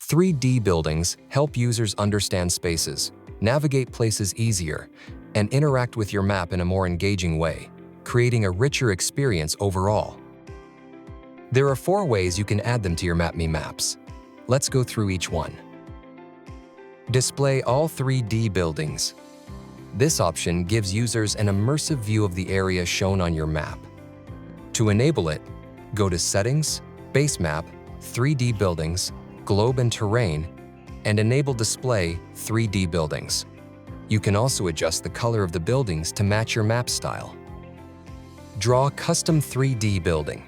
3D buildings help users understand spaces, navigate places easier, and interact with your map in a more engaging way, creating a richer experience overall. There are 4 ways you can add them to your Mapme maps. Let's go through each one. Display all 3D buildings. This option gives users an immersive view of the area shown on your map. To enable it, go to Settings, Base Map, 3D Buildings, Globe and Terrain, and enable Display 3D Buildings. You can also adjust the color of the buildings to match your map style. Draw custom 3D building.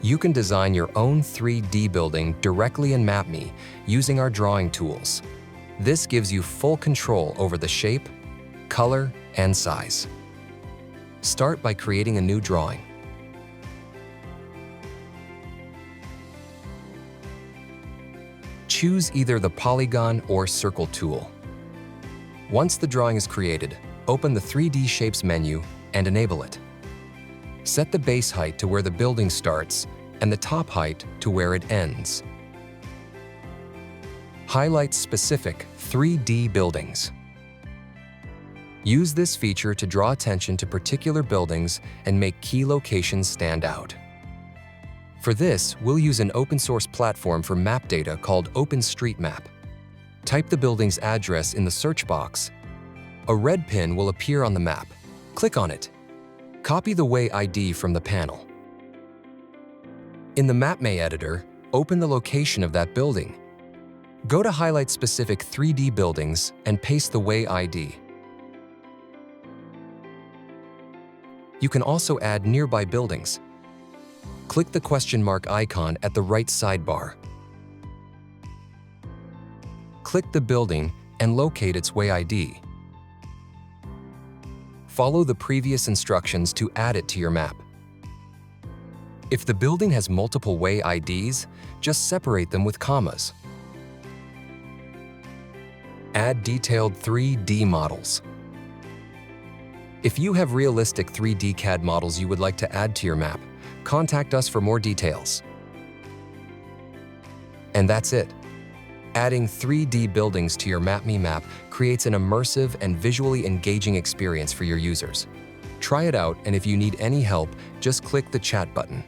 You can design your own 3D building directly in Mapme using our drawing tools. This gives you full control over the shape, color, and size. Start by creating a new drawing. Choose either the polygon or circle tool. Once the drawing is created, open the 3D Shapes menu and enable it. Set the base height to where the building starts and the top height to where it ends. Highlight specific 3D buildings. Use this feature to draw attention to particular buildings and make key locations stand out. For this, we'll use an open-source platform for map data called OpenStreetMap. Type the building's address in the search box. A red pin will appear on the map. Click on it. Copy the way ID from the panel. In the Mapme editor, open the location of that building. Go to highlight specific 3D buildings and paste the way ID. You can also add nearby buildings. Click the question mark icon at the right sidebar. Click the building and locate its way ID. Follow the previous instructions to add it to your map. If the building has multiple way IDs, just separate them with commas. Add detailed 3D models. If you have realistic 3D CAD models you would like to add to your map, contact us for more details. And that's it. Adding 3D buildings to your Mapme map creates an immersive and visually engaging experience for your users. Try it out, and if you need any help, just click the chat button.